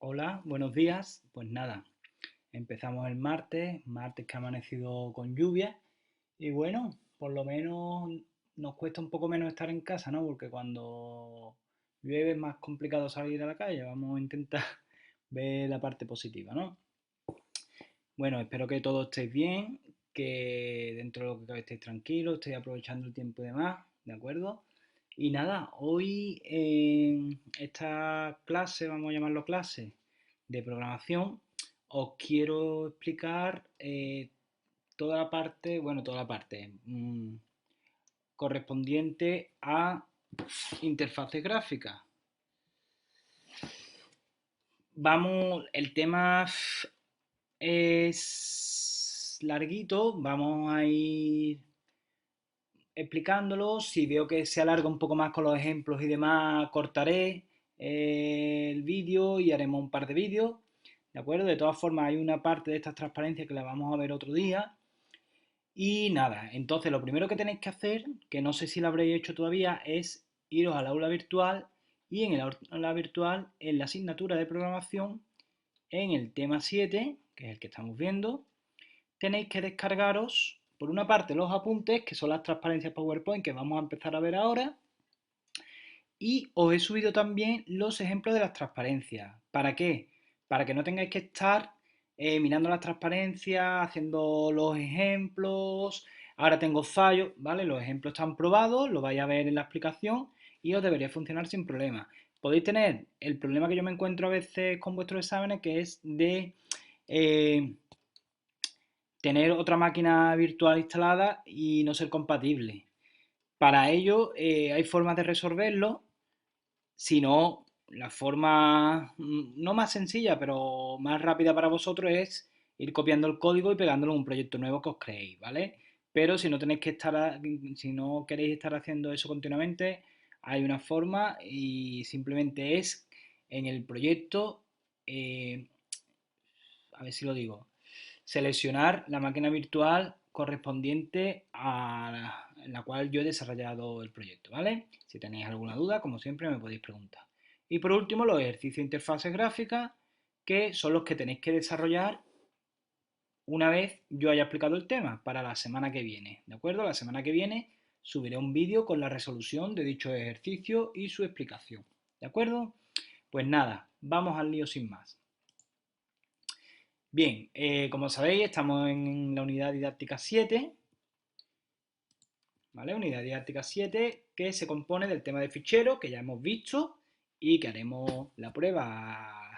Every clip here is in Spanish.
Hola, buenos días. Pues nada, empezamos el martes que ha amanecido con lluvia y bueno, por lo menos nos cuesta un poco menos estar en casa, ¿no? Porque cuando llueve es más complicado salir a la calle. Vamos a intentar ver la parte positiva, ¿no? Bueno, espero que todos estéis bien, que dentro de lo que cabe estéis tranquilos, estéis aprovechando el tiempo y demás, ¿de acuerdo? Y nada, hoy en esta clase, vamos a llamarlo clase de programación, os quiero explicar toda la parte, bueno, toda la parte correspondiente a interfaces gráficas. Vamos, el tema es larguito, vamos a ir explicándolo. Si veo que se alarga un poco más con los ejemplos y demás, cortaré el vídeo y haremos un par de vídeos. ¿De acuerdo? De todas formas, hay una parte de estas transparencias que la vamos a ver otro día. Y nada, entonces lo primero que tenéis que hacer, que no sé si lo habréis hecho todavía, es iros al aula virtual y en el aula virtual, en la asignatura de programación, en el tema 7, que es el que estamos viendo, tenéis que descargaros, por una parte, los apuntes, que son las transparencias PowerPoint que vamos a empezar a ver ahora, y os he subido también los ejemplos de las transparencias. ¿Para qué? Para que no tengáis que estar mirando las transparencias, haciendo los ejemplos. Ahora tengo fallos, ¿vale? Los ejemplos están probados, lo vais a ver en la explicación y os debería funcionar sin problema. Podéis tener el problema que yo me encuentro a veces con vuestros exámenes, que es de eh, tener otra máquina virtual instalada y no ser compatible. Para ello hay formas de resolverlo, si no, la forma no más sencilla, pero más rápida para vosotros es ir copiando el código y pegándolo en un proyecto nuevo que os creéis, ¿vale? Pero si no tenéis que estar, si no queréis estar haciendo eso continuamente, hay una forma y simplemente es en el proyecto, eh, a ver si lo digo, seleccionar la máquina virtual correspondiente a la cual yo he desarrollado el proyecto, ¿vale? Si tenéis alguna duda, como siempre, me podéis preguntar. Y por último, los ejercicios de interfaces gráficas, que son los que tenéis que desarrollar una vez yo haya explicado el tema para la semana que viene, ¿de acuerdo? La semana que viene subiré un vídeo con la resolución de dicho ejercicio y su explicación, ¿de acuerdo? Pues nada, vamos al lío sin más. Bien, como sabéis, estamos en la unidad didáctica 7, ¿vale? Unidad didáctica 7 que se compone del tema de fichero que ya hemos visto y que haremos la prueba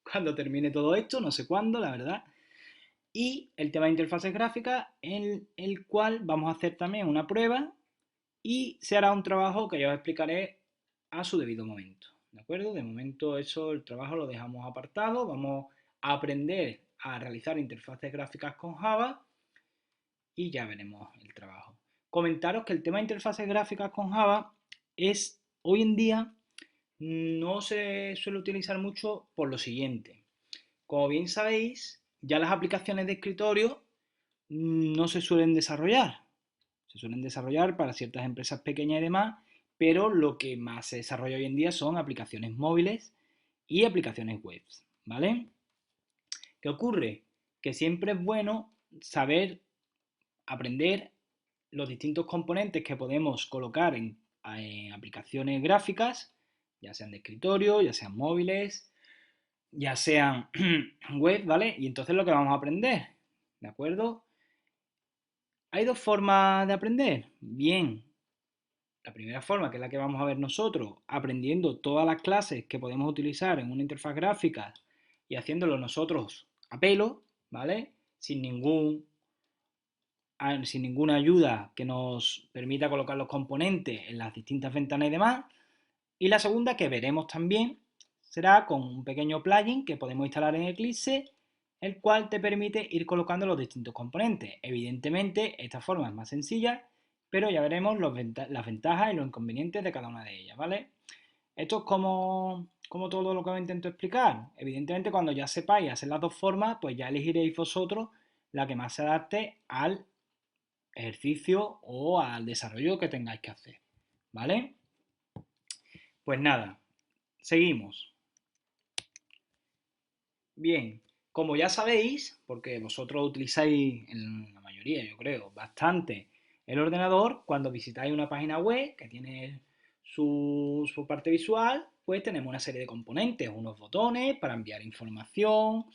cuando termine todo esto, no sé cuándo, la verdad. Y el tema de interfaces gráficas en el cual vamos a hacer también una prueba y se hará un trabajo que yo os explicaré a su debido momento, ¿de acuerdo? De momento eso, el trabajo lo dejamos apartado, vamos a aprender a realizar interfaces gráficas con Java y ya veremos el trabajo. Comentaros que el tema de interfaces gráficas con Java es hoy en día no se suele utilizar mucho por lo siguiente. Como bien sabéis, ya las aplicaciones de escritorio no se suelen desarrollar. Se suelen desarrollar para ciertas empresas pequeñas y demás, pero lo que más se desarrolla hoy en día son aplicaciones móviles y aplicaciones web, ¿vale? ¿Qué ocurre? Que siempre es bueno saber aprender los distintos componentes que podemos colocar en aplicaciones gráficas, ya sean de escritorio, ya sean móviles, ya sean web, ¿vale? Y entonces lo que vamos a aprender, ¿de acuerdo? Hay dos formas de aprender. Bien, la primera forma, que es la que vamos a ver nosotros, aprendiendo todas las clases que podemos utilizar en una interfaz gráfica y haciéndolo nosotros a pelo, ¿vale? Sin ninguna ayuda que nos permita colocar los componentes en las distintas ventanas y demás. Y la segunda, que veremos también, será con un pequeño plugin que podemos instalar en Eclipse, el cual te permite ir colocando los distintos componentes. Evidentemente, esta forma es más sencilla, pero ya veremos las ventajas y los inconvenientes de cada una de ellas, ¿vale? Esto es como todo lo que os intento explicar. Evidentemente, cuando ya sepáis hacer las dos formas, pues ya elegiréis vosotros la que más se adapte al ejercicio o al desarrollo que tengáis que hacer, ¿vale? Pues nada, seguimos. Bien, como ya sabéis, porque vosotros utilizáis en la mayoría, yo creo, bastante el ordenador, cuando visitáis una página web que tiene su parte visual, pues tenemos una serie de componentes, unos botones para enviar información,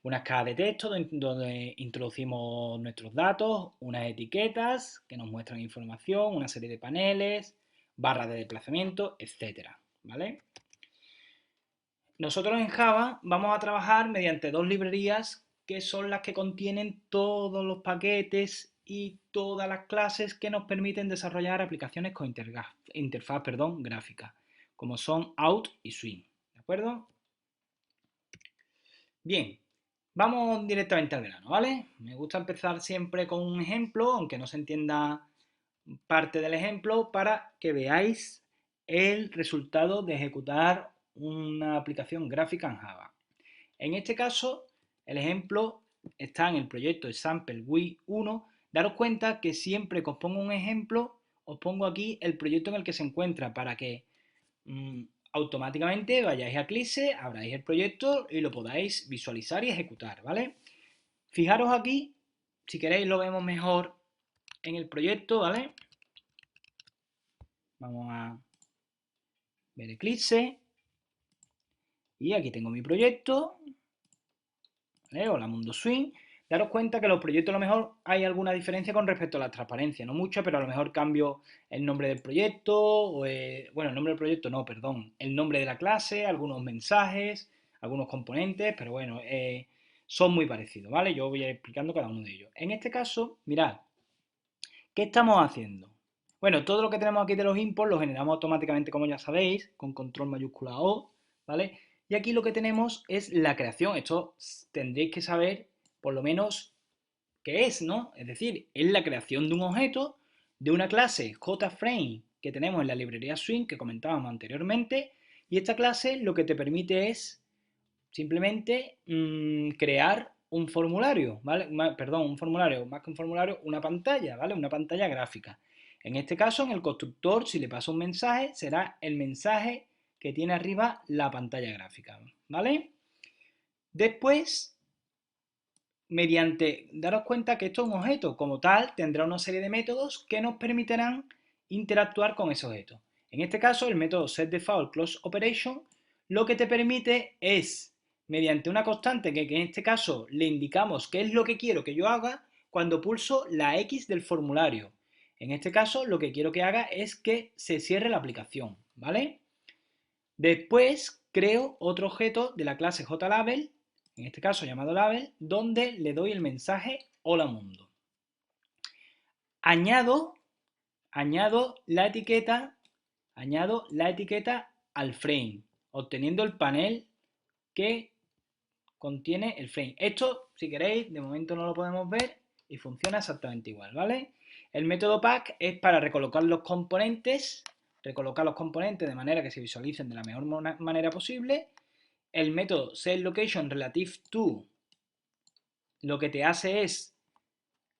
unas cajas de texto donde introducimos nuestros datos, unas etiquetas que nos muestran información, una serie de paneles, barras de desplazamiento, etcétera, ¿vale? Nosotros en Java vamos a trabajar mediante dos librerías que son las que contienen todos los paquetes y todas las clases que nos permiten desarrollar aplicaciones con interfaz gráfica, como son Out y Swing. ¿De acuerdo? Bien, vamos directamente al grano, ¿vale? Me gusta empezar siempre con un ejemplo, aunque no se entienda parte del ejemplo, para que veáis el resultado de ejecutar una aplicación gráfica en Java. En este caso, el ejemplo está en el proyecto Example Wii 1. Daros cuenta que siempre que os pongo un ejemplo, os pongo aquí el proyecto en el que se encuentra para que mmm, automáticamente vayáis a Eclipse, abráis el proyecto y lo podáis visualizar y ejecutar, ¿vale? Fijaros aquí, si queréis lo vemos mejor en el proyecto, ¿vale? Vamos a ver Eclipse y aquí tengo mi proyecto, ¿vale? Hola Mundo Swing. Daros cuenta que los proyectos a lo mejor hay alguna diferencia con respecto a la transparencia, no mucha, pero a lo mejor cambio el nombre del proyecto, bueno, el nombre del proyecto no, perdón, el nombre de la clase, algunos mensajes, algunos componentes, pero bueno, son muy parecidos, ¿vale? Yo voy explicando cada uno de ellos. En este caso, mirad, ¿qué estamos haciendo? Bueno, todo lo que tenemos aquí de los imports lo generamos automáticamente, como ya sabéis, con control mayúscula O, ¿vale? Y aquí lo que tenemos es la creación. Esto tendréis que saber, por lo menos, qué es, ¿no? Es decir, es la creación de un objeto de una clase JFrame que tenemos en la librería Swing que comentábamos anteriormente. Y esta clase lo que te permite es simplemente crear un formulario, ¿vale? Perdón, un formulario, más que un formulario, una pantalla, ¿vale? Una pantalla gráfica. En este caso, en el constructor, si le paso un mensaje, será el mensaje que tiene arriba la pantalla gráfica, ¿vale? Después, daros cuenta que esto es un objeto, como tal, tendrá una serie de métodos que nos permitirán interactuar con ese objeto. En este caso, el método setDefaultCloseOperation lo que te permite es, mediante una constante que en este caso le indicamos qué es lo que quiero que yo haga, cuando pulso la X del formulario. En este caso, lo que quiero que haga es que se cierre la aplicación, ¿vale? Después creo otro objeto de la clase JLabel, en este caso llamado label, donde le doy el mensaje hola mundo. Añado, añado la etiqueta, al frame, obteniendo el panel que contiene el frame. Esto, si queréis, de momento no lo podemos ver y funciona exactamente igual, ¿vale? El método pack es para recolocar los componentes de manera que se visualicen de la mejor manera posible. El método setLocation relative to lo que te hace es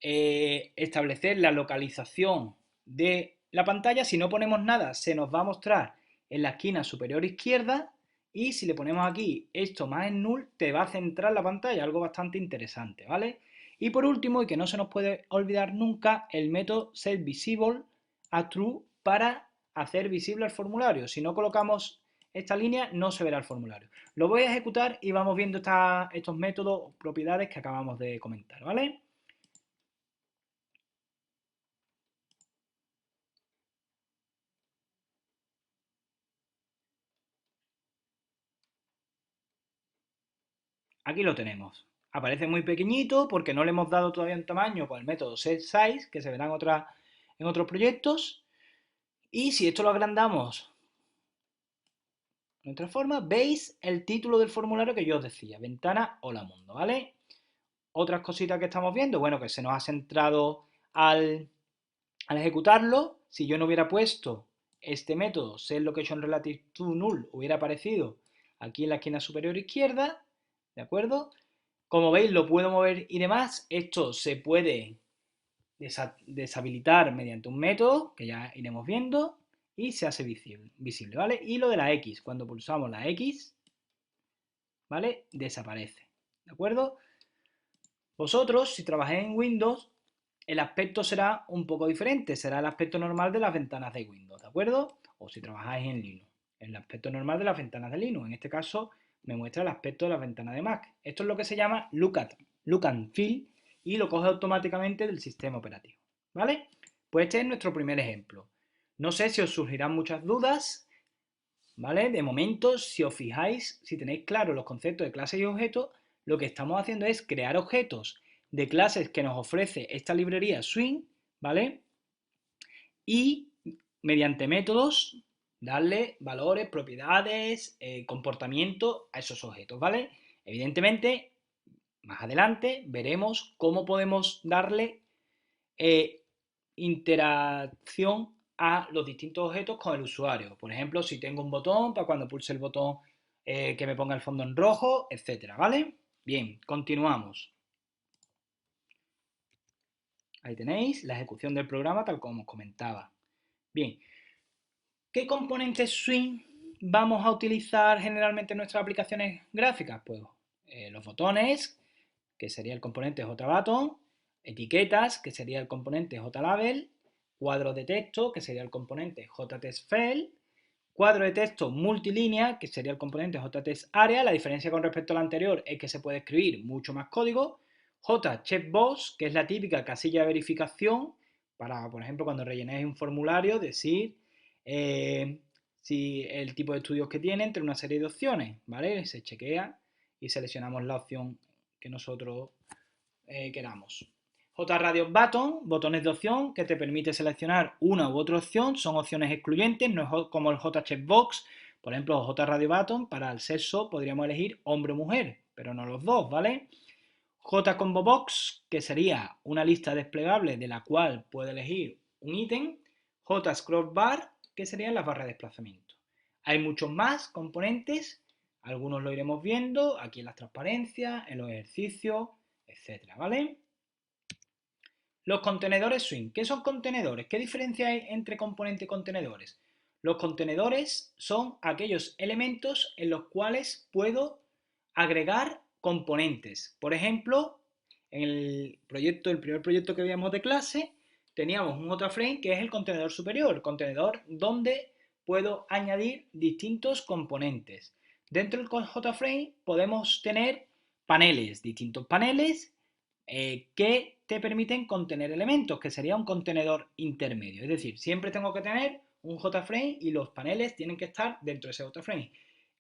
establecer la localización de la pantalla. Si no ponemos nada, se nos va a mostrar en la esquina superior izquierda. Y si le ponemos aquí esto más en null, te va a centrar la pantalla, algo bastante interesante, ¿vale? Y por último, y que no se nos puede olvidar nunca, el método setVisible a true para hacer visible el formulario. Si no colocamos esta línea, no se verá el formulario. Lo voy a ejecutar y vamos viendo estos métodos, propiedades que acabamos de comentar, ¿vale? Aquí lo tenemos. Aparece muy pequeñito porque no le hemos dado todavía un tamaño con el método setSize, que se verá en otros proyectos. Y si esto lo agrandamos de otra forma, veis el título del formulario que yo os decía, ventana Hola Mundo, ¿vale? Otras cositas que estamos viendo, bueno, que se nos ha centrado al ejecutarlo. Si yo no hubiera puesto este método setLocationRelativeToNull, hubiera aparecido aquí en la esquina superior izquierda, ¿de acuerdo? Como veis, lo puedo mover y demás. Esto se puede deshabilitar mediante un método que ya iremos viendo y se hace visible, ¿vale? Y lo de la X, cuando pulsamos la X, ¿vale? Desaparece, ¿de acuerdo? Vosotros, si trabajáis en Windows, el aspecto será un poco diferente, será el aspecto normal de las ventanas de Windows, ¿de acuerdo? O si trabajáis en Linux, el aspecto normal de las ventanas de Linux. En este caso me muestra el aspecto de las ventanas de Mac. Esto es lo que se llama look and feel y lo coge automáticamente del sistema operativo, ¿vale? Pues este es nuestro primer ejemplo. No sé si os surgirán muchas dudas, ¿vale? De momento, si os fijáis, si tenéis claro los conceptos de clases y objetos, lo que estamos haciendo es crear objetos de clases que nos ofrece esta librería Swing, ¿vale? Y mediante métodos darle valores, propiedades, comportamiento a esos objetos, ¿vale? Evidentemente, más adelante veremos cómo podemos darle interacción a los distintos objetos con el usuario. Por ejemplo, si tengo un botón, para cuando pulse el botón que me ponga el fondo en rojo, etcétera, ¿vale? Bien, continuamos. Ahí tenéis la ejecución del programa tal como os comentaba. Bien, ¿qué componentes Swing vamos a utilizar generalmente en nuestras aplicaciones gráficas? Pues los botones, que sería el componente JButton, etiquetas, que sería el componente JLabel, cuadros de texto, que sería el componente JTextFile, cuadro de texto multilínea, que sería el componente JTextArea. La diferencia con respecto al anterior es que se puede escribir mucho más código. JCheckbox, que es la típica casilla de verificación para, por ejemplo, cuando rellenéis un formulario, decir si el tipo de estudios que tiene entre una serie de opciones, ¿vale? Se chequea y seleccionamos la opción que nosotros queramos. JRadius Button, botones de opción que te permite seleccionar una u otra opción, son opciones excluyentes, no es como el JCheckbox, por ejemplo, JRadius Button, para el sexo podríamos elegir hombre o mujer, pero no los dos, ¿vale? JComboBox, que sería una lista desplegable de la cual puede elegir un ítem. JScrollBar, que serían las barras de desplazamiento. Hay muchos más componentes, algunos lo iremos viendo aquí en las transparencias, en los ejercicios, etcétera, ¿vale? Los contenedores Swing. ¿Qué son contenedores? ¿Qué diferencia hay entre componente y contenedores? Los contenedores son aquellos elementos en los cuales puedo agregar componentes. Por ejemplo, en el primer proyecto que veíamos de clase, teníamos un JFrame que es el contenedor superior, el contenedor donde puedo añadir distintos componentes. Dentro del JFrame podemos tener paneles, distintos paneles que te permiten contener elementos, que sería un contenedor intermedio. Es decir, siempre tengo que tener un JFrame y los paneles tienen que estar dentro de ese JFrame.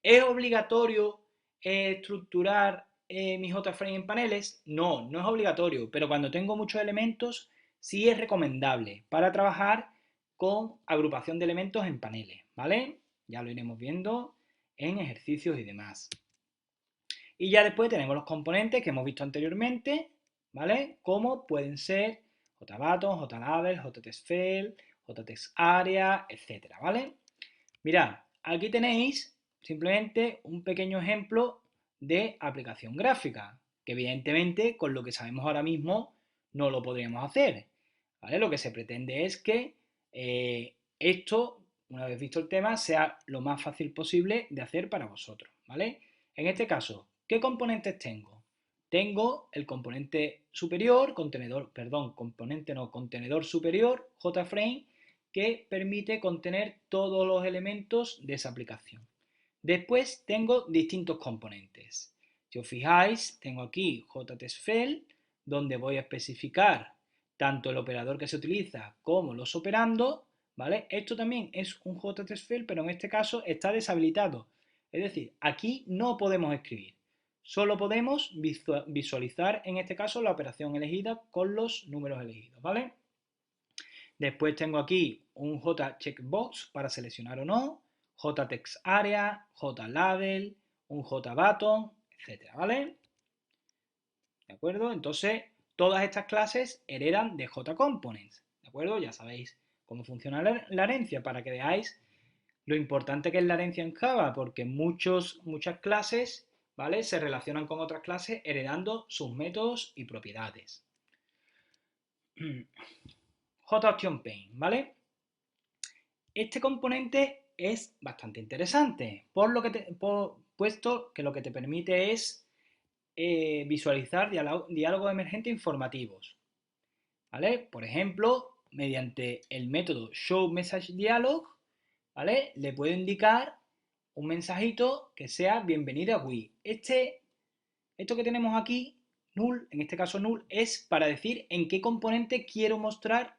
¿Es obligatorio estructurar mi JFrame en paneles? No, no es obligatorio, pero cuando tengo muchos elementos sí es recomendable para trabajar con agrupación de elementos en paneles, ¿vale? Ya lo iremos viendo en ejercicios y demás. Y ya después tenemos los componentes que hemos visto anteriormente, ¿vale? Como pueden ser JButton, JLabel, JTextFile, JTextArea, etcétera, ¿vale? Mirad, aquí tenéis simplemente un pequeño ejemplo de aplicación gráfica, que evidentemente con lo que sabemos ahora mismo no lo podríamos hacer, ¿vale? Lo que se pretende es que esto, una vez visto el tema, sea lo más fácil posible de hacer para vosotros, ¿vale? En este caso, ¿qué componentes tengo? Tengo el componente superior, contenedor superior, JFrame, que permite contener todos los elementos de esa aplicación. Después tengo distintos componentes. Si os fijáis, tengo aquí JTextFile, donde voy a especificar tanto el operador que se utiliza como los operandos, ¿vale? Esto también es un JTextFile, pero en este caso está deshabilitado. Es decir, aquí no podemos escribir. Solo podemos visualizar, en este caso, la operación elegida con los números elegidos, ¿vale? Después tengo aquí un JCheckbox para seleccionar o no, JTextArea, JLabel, un JButton, etcétera, ¿vale? ¿De acuerdo? Entonces, todas estas clases heredan de JComponents, ¿de acuerdo? Ya sabéis cómo funciona la herencia para que veáis lo importante que es la herencia en Java, porque muchas clases, ¿vale? Se relacionan con otras clases heredando sus métodos y propiedades. JOptionPaint, ¿vale? Este componente es bastante interesante, puesto que lo que te permite es visualizar diálogos emergentes informativos, ¿vale? Por ejemplo, mediante el método showMessageDialog, ¿vale? Le puedo indicar un mensajito que sea bienvenido a Wii. Esto que tenemos aquí, null, en este caso null, es para decir en qué componente quiero mostrar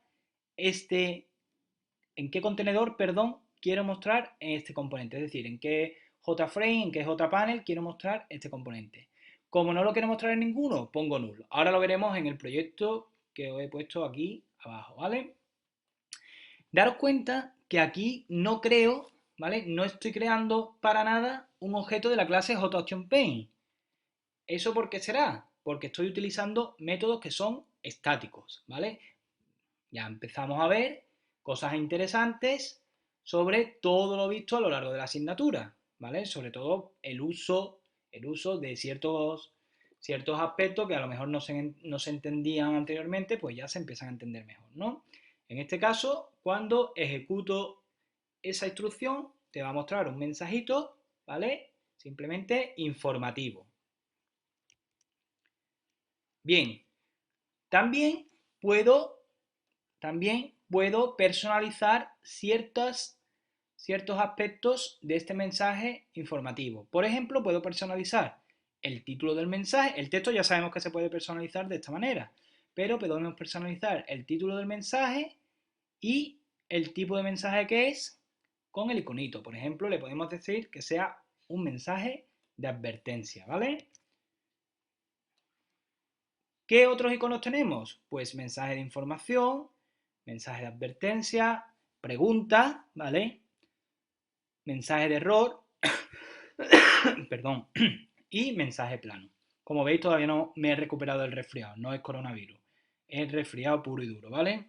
en qué contenedor, perdón, quiero mostrar este componente, es decir, en qué JFrame, en qué JPanel quiero mostrar este componente. Como no lo quiero mostrar en ninguno, pongo null. Ahora lo veremos en el proyecto que os he puesto aquí abajo, ¿vale? Daros cuenta que aquí no creo, ¿vale? No estoy creando para nada un objeto de la clase JActionPaint. ¿Eso por qué será? Porque estoy utilizando métodos que son estáticos, ¿vale? Ya empezamos a ver cosas interesantes sobre todo lo visto a lo largo de la asignatura, ¿vale? Sobre todo el uso de ciertos aspectos que a lo mejor no se entendían anteriormente, pues ya se empiezan a entender mejor, ¿no? En este caso, cuando ejecuto esa instrucción, te va a mostrar un mensajito, ¿vale? Simplemente informativo. Bien, también puedo personalizar ciertos aspectos de este mensaje informativo. Por ejemplo, puedo personalizar el título del mensaje. El texto ya sabemos que se puede personalizar de esta manera, pero podemos personalizar el título del mensaje y el tipo de mensaje que es con el iconito. Por ejemplo, le podemos decir que sea un mensaje de advertencia, ¿vale? ¿Qué otros iconos tenemos? Pues mensaje de información, mensaje de advertencia, pregunta, ¿vale? Mensaje de error, perdón, y mensaje plano. Como veis, todavía no me he recuperado del resfriado, no es coronavirus, es resfriado puro y duro, ¿vale?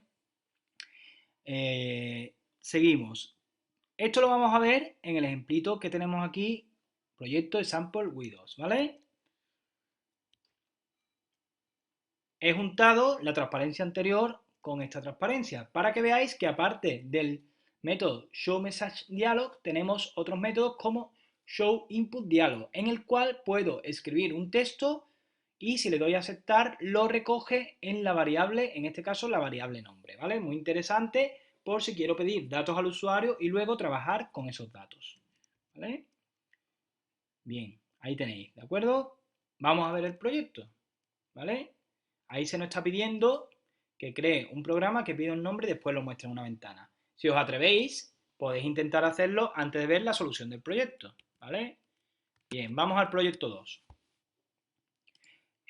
Seguimos. Esto lo vamos a ver en el ejemplito que tenemos aquí, proyecto de Sample Windows, ¿vale? He juntado la transparencia anterior con esta transparencia para que veáis que aparte del método showMessageDialog tenemos otros métodos como showInputDialog en el cual puedo escribir un texto y si le doy a aceptar lo recoge en la variable, en este caso la variable nombre, ¿vale? Muy interesante por si quiero pedir datos al usuario y luego trabajar con esos datos, ¿vale? Bien, ahí tenéis, ¿de acuerdo? Vamos a ver el proyecto, ¿vale? Ahí se nos está pidiendo que cree un programa que pida un nombre y después lo muestre en una ventana. Si os atrevéis, podéis intentar hacerlo antes de ver la solución del proyecto, ¿vale? Bien, vamos al proyecto 2.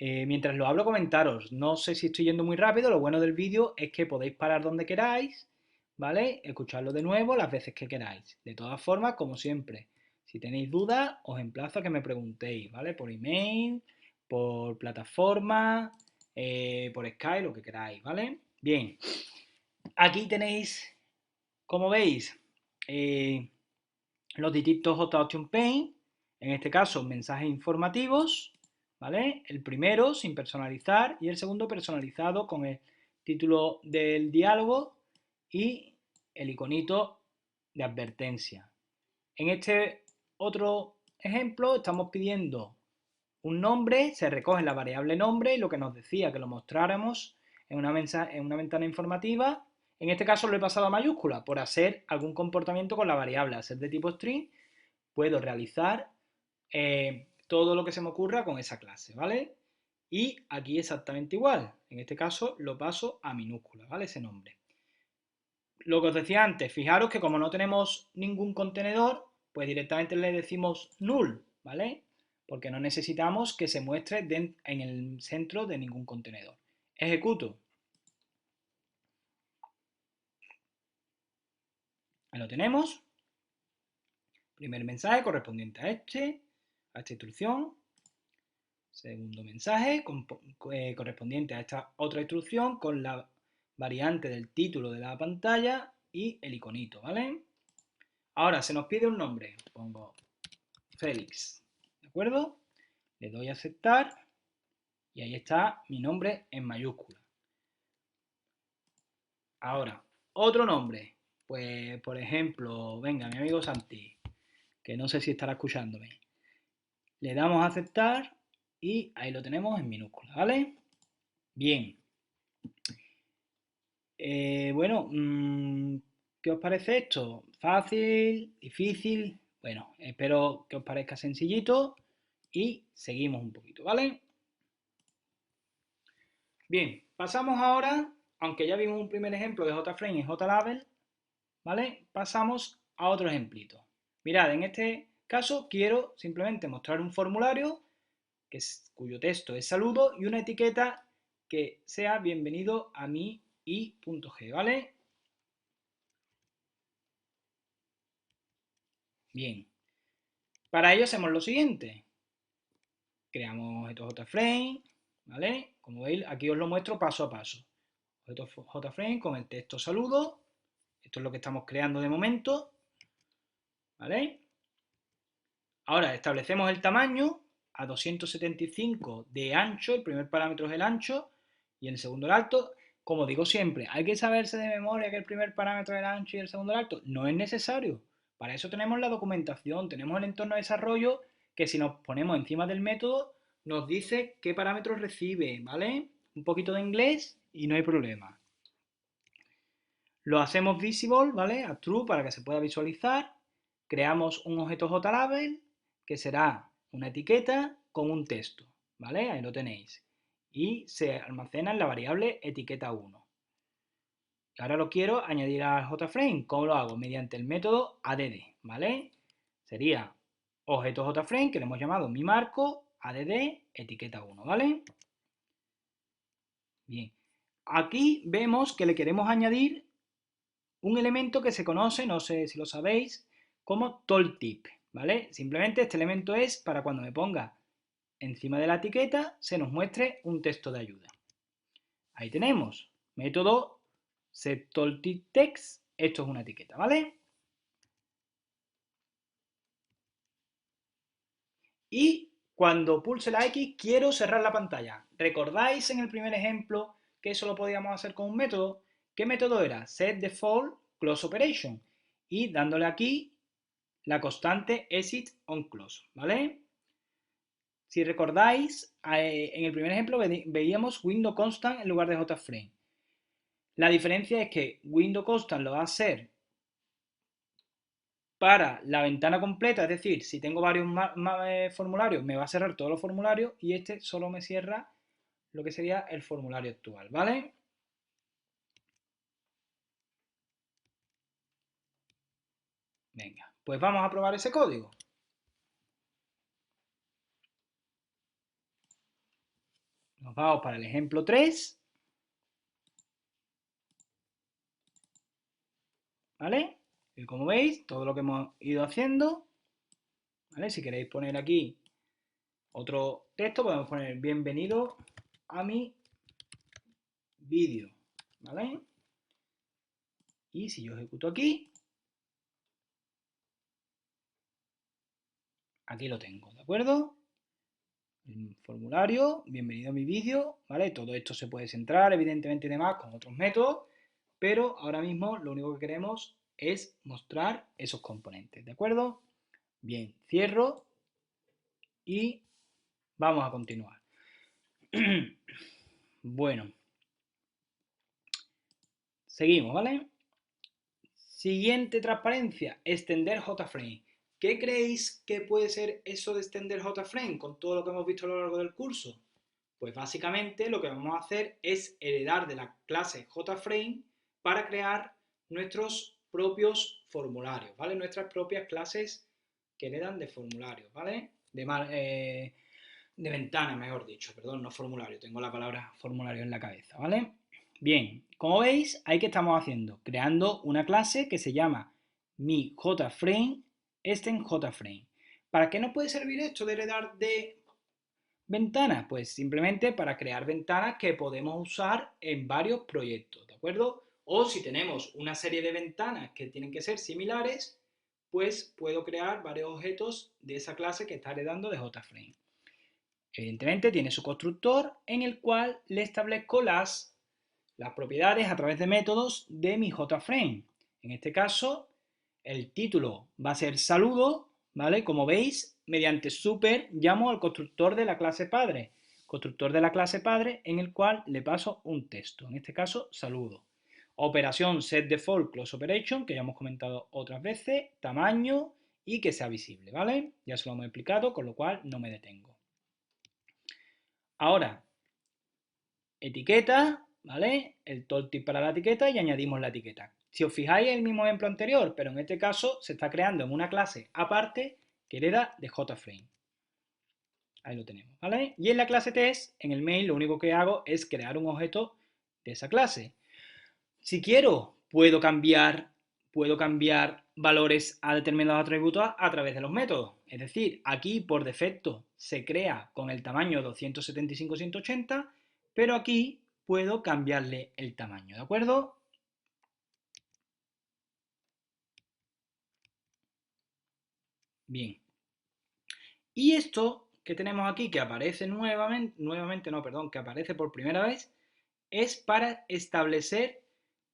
Mientras lo hablo, comentaros, no sé si estoy yendo muy rápido, lo bueno del vídeo es que podéis parar donde queráis, ¿vale? Escucharlo de nuevo las veces que queráis. De todas formas, como siempre, si tenéis dudas, os emplazo a que me preguntéis, ¿vale? Por email, por plataforma, por Skype, lo que queráis, ¿vale? Bien, aquí tenéis, como veis, los distintos JActionPaint, en este caso mensajes informativos, ¿vale? El primero sin personalizar y el segundo personalizado con el título del diálogo y el iconito de advertencia. En este otro ejemplo estamos pidiendo un nombre, se recoge la variable nombre y lo que nos decía que lo mostráramos en una ventana informativa. En este caso lo he pasado a mayúscula por hacer algún comportamiento con la variable. Al ser de tipo string, puedo realizar todo lo que se me ocurra con esa clase, ¿vale? Y aquí exactamente igual. En este caso lo paso a minúscula, ¿vale? Ese nombre. Lo que os decía antes, fijaros que como no tenemos ningún contenedor, pues directamente le decimos null, ¿vale? Porque no necesitamos que se muestre en el centro de ningún contenedor. Ejecuto. Ahí lo tenemos. Primer mensaje correspondiente a esta instrucción. Segundo mensaje correspondiente a esta otra instrucción con la variante del título de la pantalla y el iconito, ¿vale? Ahora se nos pide un nombre. Pongo Félix, ¿de acuerdo? Le doy a aceptar y ahí está mi nombre en mayúscula. Ahora, otro nombre. Pues, por ejemplo, venga, mi amigo Santi, que no sé si estará escuchándome. le damos a aceptar y ahí lo tenemos en minúscula, ¿vale? Bien. Bueno, ¿qué os parece esto? ¿Fácil? ¿Difícil? Bueno, espero que os parezca sencillito y seguimos un poquito, ¿vale? Bien, pasamos ahora, aunque ya vimos un primer ejemplo de JFrame y JLabel, ¿vale? Pasamos a otro ejemplito. Mirad, en este caso quiero simplemente mostrar un formulario cuyo texto es saludo y una etiqueta que sea bienvenido a mi i.g, ¿vale? Bien. Para ello hacemos lo siguiente. Creamos objetos JFrame, ¿vale? Como veis, aquí os lo muestro paso a paso. Objetos JFrame con el texto saludo. Esto es lo que estamos creando de momento, ¿vale? Ahora establecemos el tamaño a 275 de ancho, el primer parámetro es el ancho y el segundo el alto. Como digo siempre, ¿hay que saberse de memoria que el primer parámetro es el ancho y el segundo el alto? No es necesario. Para eso tenemos la documentación, tenemos el entorno de desarrollo que si nos ponemos encima del método nos dice qué parámetros recibe, ¿vale? Un poquito de inglés y no hay problema. Lo hacemos visible, ¿vale? A true para que se pueda visualizar. Creamos un objeto JLabel que será una etiqueta con un texto, ¿vale? Ahí lo tenéis. Y se almacena en la variable etiqueta 1. Ahora lo quiero añadir al JFrame. ¿Cómo lo hago? Mediante el método add, ¿vale? Sería objeto JFrame que le hemos llamado mi marco, add, etiqueta 1, ¿vale? Bien. Aquí vemos que le queremos añadir un elemento que se conoce, no sé si lo sabéis, como tooltip, ¿vale? Simplemente este elemento es para cuando me ponga encima de la etiqueta se nos muestre un texto de ayuda. Ahí tenemos, método setTooltipText, esto es una etiqueta, ¿vale? Y cuando pulse la X quiero cerrar la pantalla. ¿Recordáis en el primer ejemplo que eso lo podíamos hacer con un método? ¿Qué método era? setDefault close operation. Y dándole aquí la constante exit on close, ¿vale? Si recordáis, en el primer ejemplo veíamos window constant en lugar de JFrame. La diferencia es que window constant lo va a hacer para la ventana completa, es decir, si tengo varios formularios, me va a cerrar todos los formularios y este solo me cierra lo que sería el formulario actual, ¿vale? Venga, pues vamos a probar ese código. Nos vamos para el ejemplo 3. ¿Vale? Y como veis, todo lo que hemos ido haciendo, ¿vale? Si queréis poner aquí otro texto, podemos poner bienvenido a mi vídeo, ¿vale? Y si yo ejecuto aquí, aquí lo tengo, ¿de acuerdo? El formulario, bienvenido a mi vídeo, ¿vale? Todo esto se puede centrar, evidentemente, y demás, con otros métodos, pero ahora mismo lo único que queremos es mostrar esos componentes, ¿de acuerdo? Bien, cierro y vamos a continuar. Bueno, seguimos, ¿vale? Siguiente transparencia, extender JFrame. ¿Qué creéis que puede ser eso de extender JFrame con todo lo que hemos visto a lo largo del curso? Pues básicamente lo que vamos a hacer es heredar de la clase JFrame para crear nuestros propios formularios, ¿vale? Nuestras propias clases que heredan de formularios, ¿vale? De ventana, mejor dicho, perdón, no formulario, tengo la palabra formulario en la cabeza, ¿vale? Bien, como veis, ahí que estamos haciendo, creando una clase que se llama mi JFrame, extend JFrame. ¿Para qué nos puede servir esto de heredar de ventanas? Pues simplemente para crear ventanas que podemos usar en varios proyectos, ¿de acuerdo? O si tenemos una serie de ventanas que tienen que ser similares, pues puedo crear varios objetos de esa clase que está heredando de JFrame. Evidentemente tiene su constructor en el cual le establezco las propiedades a través de métodos de mi JFrame. En este caso, el título va a ser saludo, ¿vale? Como veis, mediante super llamo al constructor de la clase padre. Constructor de la clase padre en el cual le paso un texto, en este caso saludo. Operación setDefault close operation, que ya hemos comentado otras veces, tamaño y que sea visible, ¿vale? Ya se lo hemos explicado, con lo cual no me detengo. Ahora, etiqueta, ¿vale? El tooltip para la etiqueta y añadimos la etiqueta. Si os fijáis, es el mismo ejemplo anterior, pero en este caso se está creando en una clase aparte que hereda de JFrame. Ahí lo tenemos, ¿vale? Y en la clase test, en el main, lo único que hago es crear un objeto de esa clase. Si quiero, puedo cambiar valores a determinados atributos a través de los métodos. Es decir, aquí por defecto se crea con el tamaño 275-180, pero aquí puedo cambiarle el tamaño, ¿de acuerdo? Bien. Y esto que tenemos aquí, que aparece que aparece por primera vez, es para establecer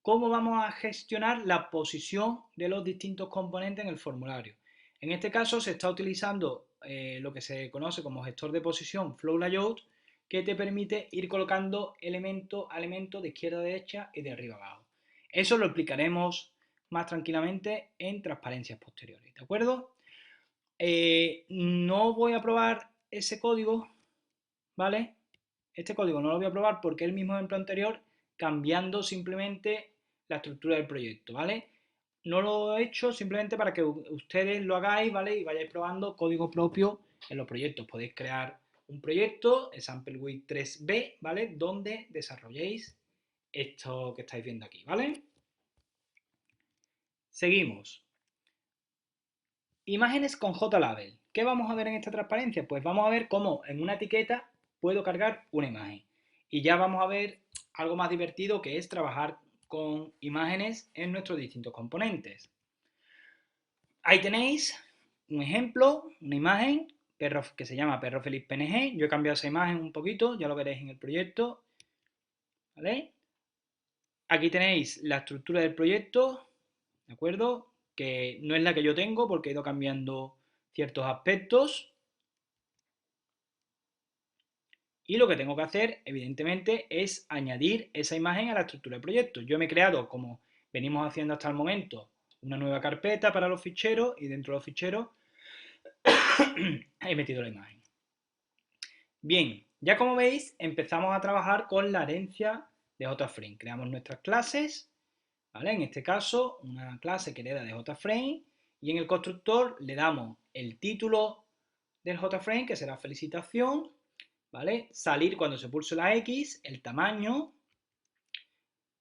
cómo vamos a gestionar la posición de los distintos componentes en el formulario. En este caso se está utilizando lo que se conoce como gestor de posición Flow Layout, que te permite ir colocando elemento a elemento de izquierda a derecha y de arriba a abajo. Eso lo explicaremos más tranquilamente en transparencias posteriores, ¿de acuerdo? No voy a probar ese código, ¿vale? Este código no lo voy a probar porque es el mismo ejemplo anterior, cambiando simplemente la estructura del proyecto, ¿vale? No lo he hecho simplemente para que ustedes lo hagáis, ¿vale? Y vayáis probando código propio en los proyectos. Podéis crear un proyecto, Samplewidth 3B, ¿vale? Donde desarrolléis esto que estáis viendo aquí, ¿vale? Seguimos. Imágenes con JLabel. ¿Qué vamos a ver en esta transparencia? Pues vamos a ver cómo en una etiqueta puedo cargar una imagen. Y ya vamos a ver algo más divertido, que es trabajar con imágenes en nuestros distintos componentes. Ahí tenéis un ejemplo, una imagen que se llama perro feliz PNG. Yo he cambiado esa imagen un poquito, ya lo veréis en el proyecto, ¿vale? Aquí tenéis la estructura del proyecto, ¿de acuerdo? Que no es la que yo tengo porque he ido cambiando ciertos aspectos. Y lo que tengo que hacer, evidentemente, es añadir esa imagen a la estructura del proyecto. Yo me he creado, como venimos haciendo hasta el momento, una nueva carpeta para los ficheros y dentro de los ficheros he metido la imagen. Bien, ya como veis, empezamos a trabajar con la herencia de JFrame. Creamos nuestras clases, ¿vale? En este caso, una clase que hereda de JFrame y en el constructor le damos el título del JFrame, que será felicitación, ¿vale? Salir cuando se pulse la X, el tamaño.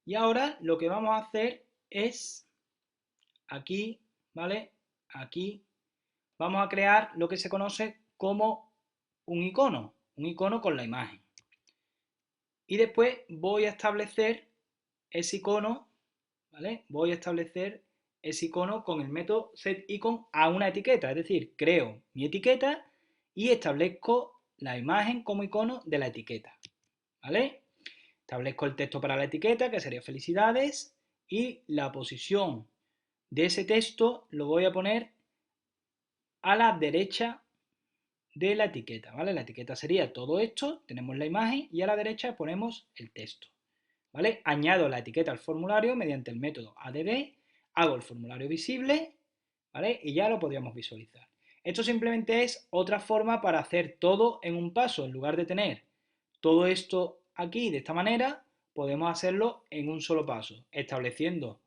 Y ahora lo que vamos a hacer es, aquí, ¿vale? Aquí vamos a crear lo que se conoce como un icono con la imagen. Y después voy a establecer ese icono, ¿vale? Voy a establecer ese icono con el método setIcon a una etiqueta, es decir, creo mi etiqueta y establezco la imagen como icono de la etiqueta, ¿vale? Establezco el texto para la etiqueta, que sería felicidades, y la posición de ese texto lo voy a poner a la derecha de la etiqueta, ¿vale? La etiqueta sería todo esto, tenemos la imagen y a la derecha ponemos el texto, ¿vale? Añado la etiqueta al formulario mediante el método add, hago el formulario visible, ¿vale? Y ya lo podríamos visualizar. Esto simplemente es otra forma para hacer todo en un paso. En lugar de tener todo esto aquí de esta manera, podemos hacerlo en un solo paso, estableciendo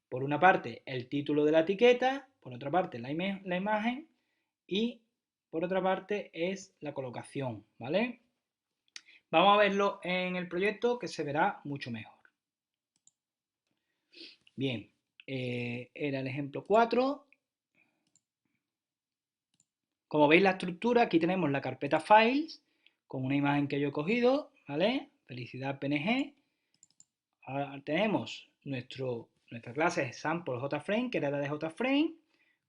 por una parte el título de la etiqueta, por otra parte la imagen y por otra parte es la colocación, ¿vale? Vamos a verlo en el proyecto que se verá mucho mejor. Bien, era el ejemplo 4. Como veis la estructura, aquí tenemos la carpeta Files con una imagen que yo he cogido, ¿vale? Felicidad PNG. Ahora tenemos nuestra clase sample JFrame, que hereda de JFrame,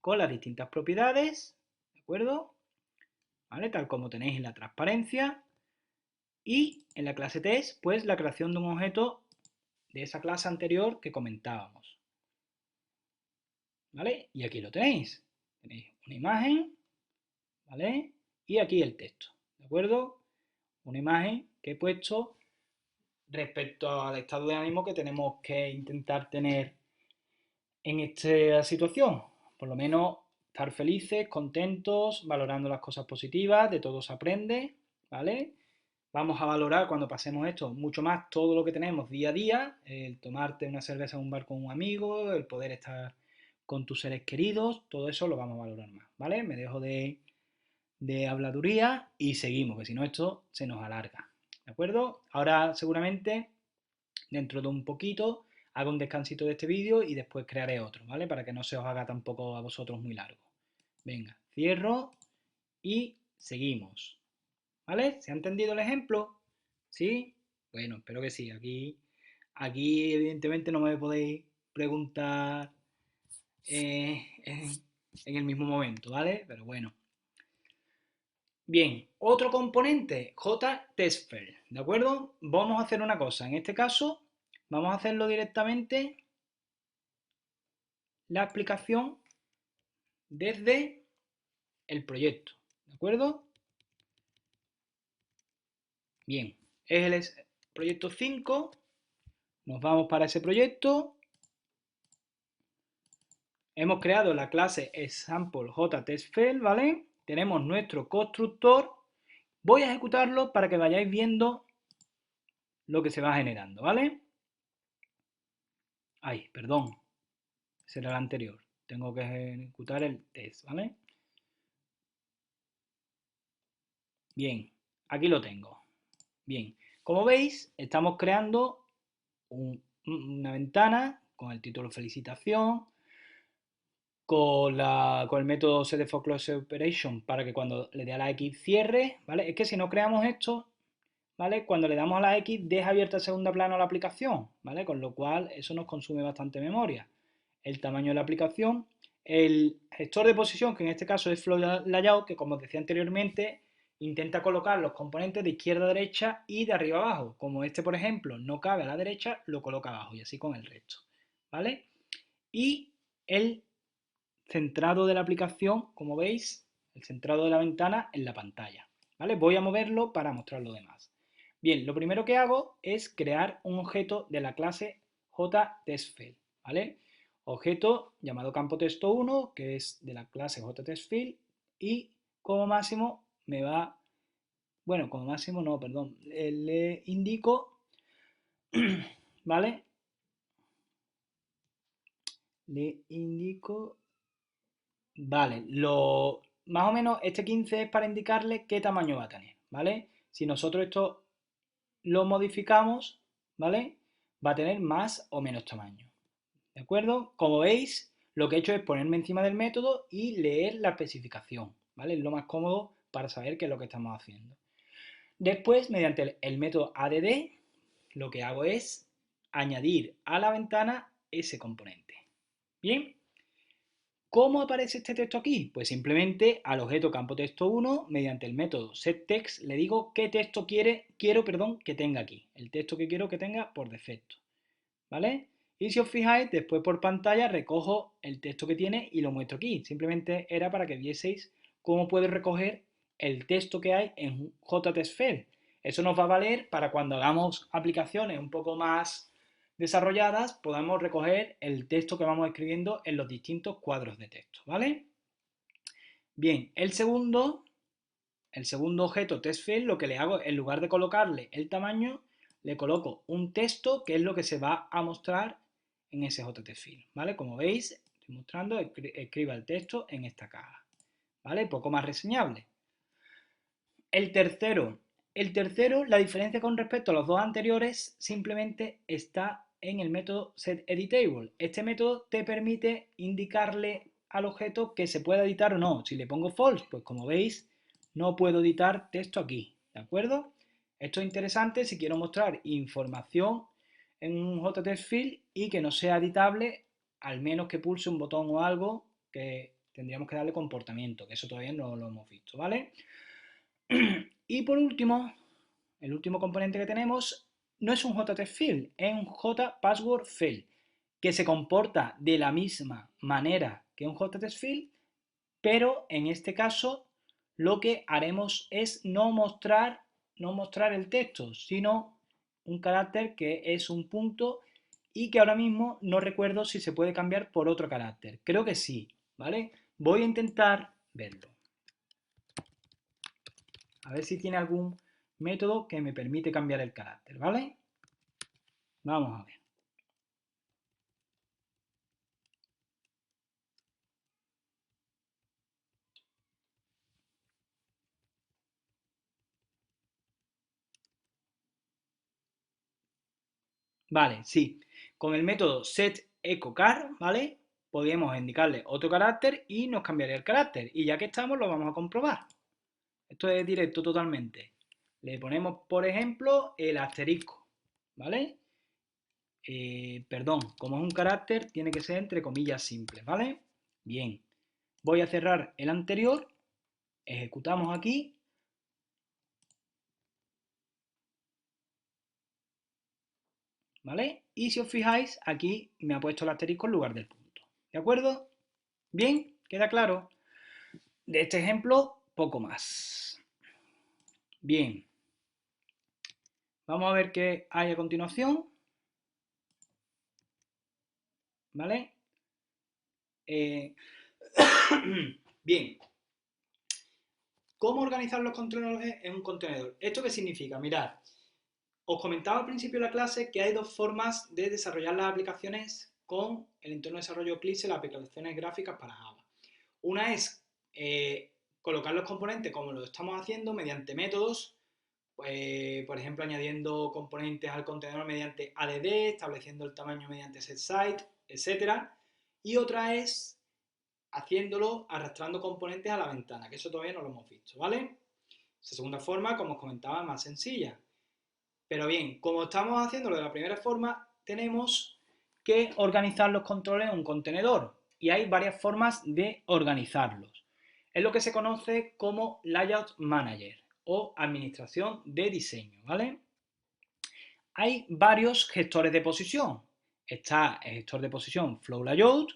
con las distintas propiedades, ¿de acuerdo? ¿Vale? Tal como tenéis en la transparencia. Y en la clase test, pues la creación de un objeto de esa clase anterior que comentábamos. ¿Vale? Y aquí lo tenéis. Tenéis una imagen, ¿vale? Y aquí el texto, ¿de acuerdo? Una imagen que he puesto respecto al estado de ánimo que tenemos que intentar tener en esta situación. Por lo menos estar felices, contentos, valorando las cosas positivas, de todo se aprende, ¿vale? Vamos a valorar cuando pasemos esto mucho más todo lo que tenemos día a día, el tomarte una cerveza en un bar con un amigo, el poder estar con tus seres queridos, todo eso lo vamos a valorar más, ¿vale? Me dejo de habladuría y seguimos, que si no esto se nos alarga, ¿de acuerdo? Ahora seguramente dentro de un poquito hago un descansito de este vídeo y después crearé otro, ¿vale? Para que no se os haga tampoco a vosotros muy largo. Venga, cierro y seguimos, ¿vale? ¿Se ha entendido el ejemplo? ¿Sí? Bueno, espero que sí. Aquí evidentemente no me podéis preguntar en el mismo momento, ¿vale? Pero bueno. Bien, otro componente, JTestFail, ¿de acuerdo? Vamos a hacer una cosa, en este caso vamos a hacerlo directamente la aplicación desde el proyecto, ¿de acuerdo? Bien, es el proyecto 5, nos vamos para ese proyecto, hemos creado la clase example.jtestFail, ¿vale? Tenemos nuestro constructor, voy a ejecutarlo para que vayáis viendo lo que se va generando, ¿vale? Ay, perdón, será el anterior, tengo que ejecutar el test, ¿vale? Bien, aquí lo tengo. Bien, como veis, estamos creando una ventana con el título felicitación, con el método setDefaultCloseOperation para que cuando le dé a la X cierre, ¿vale? Es que si no creamos esto, ¿vale? Cuando le damos a la X deja abierta el segundo plano la aplicación, ¿vale? Con lo cual eso nos consume bastante memoria. El tamaño de la aplicación, el gestor de posición, que en este caso es Flow Layout, que como os decía anteriormente, intenta colocar los componentes de izquierda a derecha y de arriba a abajo. Como este, por ejemplo, no cabe a la derecha, lo coloca abajo y así con el resto, ¿vale? Y el centrado de la aplicación, como veis, el centrado de la ventana en la pantalla, ¿vale? Voy a moverlo para mostrar lo demás. Bien, lo primero que hago es crear un objeto de la clase JTestFail, ¿vale? Objeto llamado campo texto1, que es de la clase JTestFail, y como máximo me va, bueno, como máximo no, perdón, le indico, ¿vale? Le indico, vale, más o menos este 15 es para indicarle qué tamaño va a tener, ¿vale? Si nosotros esto lo modificamos, ¿vale? Va a tener más o menos tamaño, ¿de acuerdo? Como veis, lo que he hecho es ponerme encima del método y leer la especificación, ¿vale? Es lo más cómodo para saber qué es lo que estamos haciendo. Después, mediante el método add, lo que hago es añadir a la ventana ese componente. Bien, ¿cómo aparece este texto aquí? Pues simplemente al objeto campo texto1, mediante el método setText, le digo qué texto quiero que tenga aquí. El texto que quiero que tenga por defecto, ¿vale? Y si os fijáis, después por pantalla recojo el texto que tiene y lo muestro aquí. Simplemente era para que vieseis cómo puedo recoger el texto que hay en JTestFail. Eso nos va a valer para cuando hagamos aplicaciones un poco más desarrolladas, podamos recoger el texto que vamos escribiendo en los distintos cuadros de texto, ¿vale? Bien, el segundo objeto TestFail, lo que le hago, en lugar de colocarle el tamaño, le coloco un texto que es lo que se va a mostrar en ese JTestFail, ¿vale? Como veis, estoy mostrando, escriba el texto en esta caja, ¿vale? Poco más reseñable. El tercero, la diferencia con respecto a los dos anteriores simplemente está en el método setEditable. Este método te permite indicarle al objeto que se pueda editar o no. Si le pongo false, pues como veis, no puedo editar texto aquí, ¿de acuerdo? Esto es interesante si quiero mostrar información en un JTestFail y que no sea editable, al menos que pulse un botón o algo que tendríamos que darle comportamiento, que eso todavía no lo hemos visto, ¿vale? Y por último, el último componente que tenemos no es un JTestFail, es un JPasswordFail, que se comporta de la misma manera que un JTestFail, pero en este caso lo que haremos es no mostrar el texto, sino un carácter que es un punto y que ahora mismo no recuerdo si se puede cambiar por otro carácter. Creo que sí, ¿vale? Voy a intentar verlo. A ver si tiene algún método que me permite cambiar el carácter, ¿vale? Vamos a ver. Vale, sí. Con el método setEchoCar, ¿vale? Podríamos indicarle otro carácter y nos cambiaría el carácter. Y ya que estamos, lo vamos a comprobar. Esto es directo totalmente. Le ponemos, por ejemplo, el asterisco, ¿vale? Perdón, como es un carácter, tiene que ser entre comillas simples, ¿vale? Bien. Voy a cerrar el anterior. Ejecutamos aquí. ¿Vale? Y si os fijáis, aquí me ha puesto el asterisco en lugar del punto. ¿De acuerdo? Bien, ¿queda claro? De este ejemplo, poco más. Bien. Vamos a ver qué hay a continuación. ¿Vale? Bien. ¿Cómo organizar los contenedores en un contenedor? ¿Esto qué significa? Mirad, os comentaba al principio de la clase que hay dos formas de desarrollar las aplicaciones con el entorno de desarrollo Eclipse, las aplicaciones gráficas para Java. Una es colocar los componentes como lo estamos haciendo mediante métodos, por ejemplo, añadiendo componentes al contenedor mediante add, estableciendo el tamaño mediante setSite, etc. Y otra es haciéndolo arrastrando componentes a la ventana, que eso todavía no lo hemos visto, ¿vale? Esa segunda forma, como os comentaba, es más sencilla. Pero bien, como estamos haciéndolo de la primera forma, tenemos que organizar los controles en un contenedor. Y hay varias formas de organizarlos. Es lo que se conoce como Layout Manager o administración de diseño, ¿vale? Hay varios gestores de posición. Está el gestor de posición Flow Layout,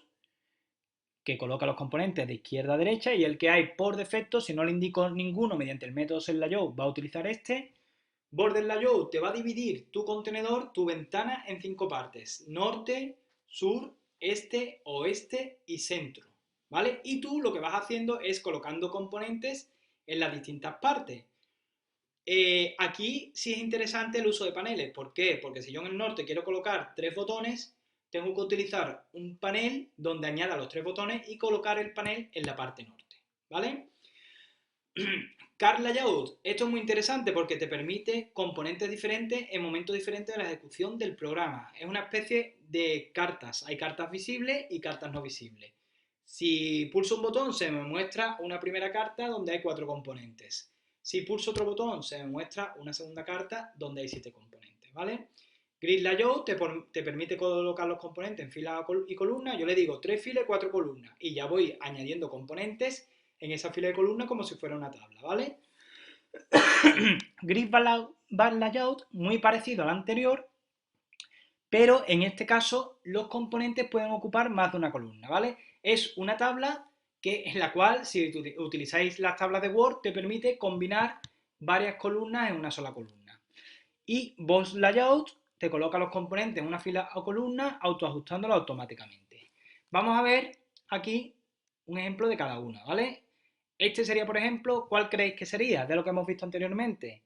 que coloca los componentes de izquierda a derecha, y el que hay por defecto, si no le indico ninguno mediante el método setLayout, va a utilizar este. Border Layout te va a dividir tu contenedor, tu ventana, en 5 partes: norte, sur, este, oeste y centro, ¿vale? Y tú lo que vas haciendo es colocando componentes en las distintas partes. Aquí sí es interesante el uso de paneles. ¿Por qué? Porque si yo en el norte quiero colocar 3 botones, tengo que utilizar un panel donde añada los 3 botones y colocar el panel en la parte norte, ¿vale? Card Layout, esto es muy interesante porque te permite componentes diferentes en momentos diferentes de la ejecución del programa. Es una especie de cartas. Hay cartas visibles y cartas no visibles. Si pulso un botón se me muestra una primera carta donde hay 4 componentes. Si pulso otro botón se me muestra una segunda carta donde hay 7 componentes, ¿vale? Grid Layout te permite colocar los componentes en fila y columna. Yo le digo 3 filas y 4 columnas y ya voy añadiendo componentes en esa fila de columnas como si fuera una tabla, ¿vale? Grid Bar Layout, muy parecido al anterior, pero en este caso los componentes pueden ocupar más de una columna, ¿vale? Es una tabla en la cual, si utilizáis las tablas de Word, te permite combinar varias columnas en una sola columna. Y Box Layout te coloca los componentes en una fila o columna, autoajustándolo automáticamente. Vamos a ver aquí un ejemplo de cada una, ¿vale? Este sería, por ejemplo, ¿cuál creéis que sería de lo que hemos visto anteriormente?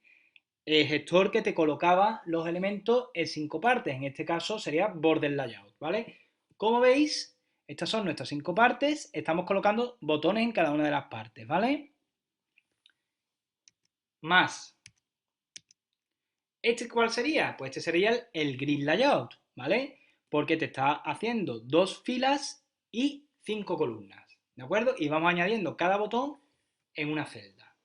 El gestor que te colocaba los elementos en 5 partes. En este caso sería Border Layout, ¿vale? Como veis, estas son nuestras 5 partes. Estamos colocando botones en cada una de las partes, ¿vale? Más. ¿Este cuál sería? Pues este sería el Grid Layout, ¿vale? Porque te está haciendo 2 filas y 5 columnas, ¿de acuerdo? Y vamos añadiendo cada botón en una celda.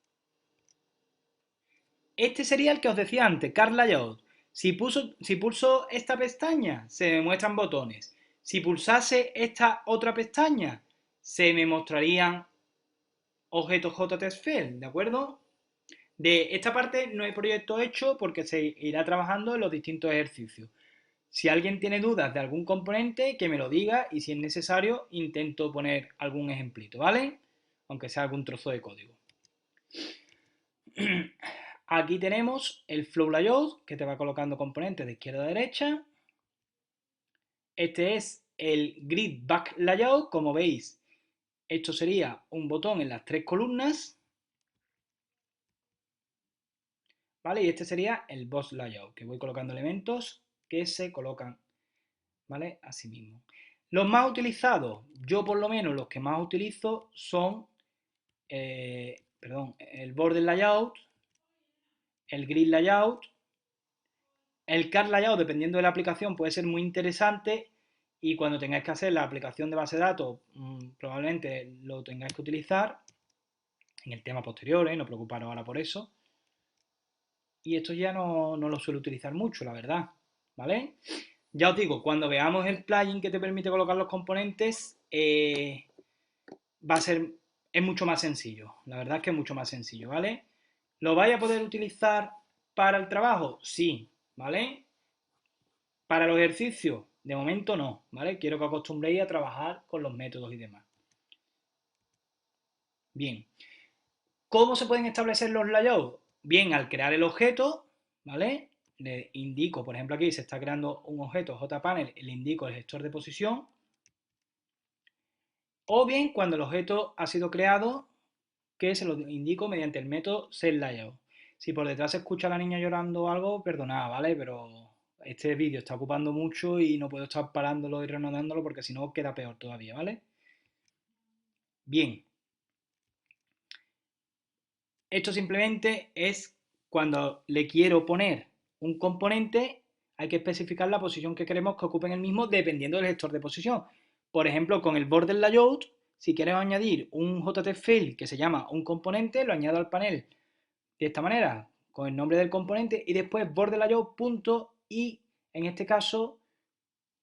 Este sería el que os decía antes, Card Layout. Si pulso esta pestaña, se me muestran botones. Si pulsase esta otra pestaña, se me mostrarían objetos JTextField, ¿de acuerdo? De esta parte no hay proyecto hecho porque se irá trabajando en los distintos ejercicios. Si alguien tiene dudas de algún componente, que me lo diga y si es necesario intento poner algún ejemplito, ¿vale? aunque sea algún trozo de código. Aquí tenemos el Flow Layout, que te va colocando componentes de izquierda a derecha. Este es el Grid Back Layout, como veis, esto sería un botón en las 3 columnas, ¿vale? Y este sería el Boss Layout, que voy colocando elementos que se colocan, ¿vale? Así mismo. Los más utilizados, yo por lo menos los que más utilizo son, el Border Layout, el Grid Layout, el Card Layout, dependiendo de la aplicación, puede ser muy interesante y cuando tengáis que hacer la aplicación de base de datos, probablemente lo tengáis que utilizar en el tema posterior, no preocuparos ahora por eso. Y esto ya no lo suelo utilizar mucho, la verdad, ¿vale? Ya os digo, cuando veamos el plugin que te permite colocar los componentes, es mucho más sencillo. La verdad es que es mucho más sencillo, ¿vale? ¿Lo vais a poder utilizar para el trabajo? Sí, ¿vale? Para los ejercicios, de momento no, ¿vale? Quiero que os acostumbréis a trabajar con los métodos y demás. Bien. ¿Cómo se pueden establecer los layouts? Bien, al crear el objeto, ¿vale? Le indico, por ejemplo, aquí se está creando un objeto JPanel, le indico el gestor de posición. O bien, cuando el objeto ha sido creado, que se lo indico mediante el método setLayout. Si por detrás se escucha a la niña llorando o algo, perdonad, ¿vale? Pero este vídeo está ocupando mucho y no puedo estar parándolo y reanudándolo porque si no queda peor todavía, ¿vale? Bien. Esto simplemente es cuando le quiero poner un componente, hay que especificar la posición que queremos que ocupe en el mismo dependiendo del gestor de posición. Por ejemplo, con el border layout, si quieres añadir un JTField que se llama un componente, lo añado al panel de esta manera, con el nombre del componente y después border layout punto y en este caso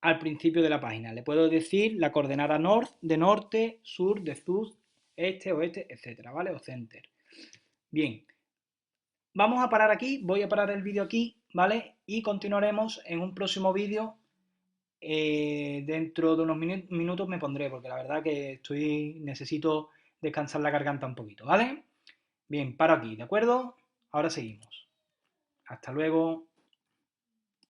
al principio de la página. Le puedo decir la coordenada north, de norte, sur, de sur, este, oeste, etcétera, ¿vale? O center. Bien, vamos a parar aquí, voy a parar el vídeo aquí, ¿vale? Y continuaremos en un próximo vídeo. Dentro de unos minutos me pondré, porque la verdad que necesito descansar la garganta un poquito, ¿vale? Bien, paro aquí, ¿de acuerdo? Ahora seguimos. Hasta luego.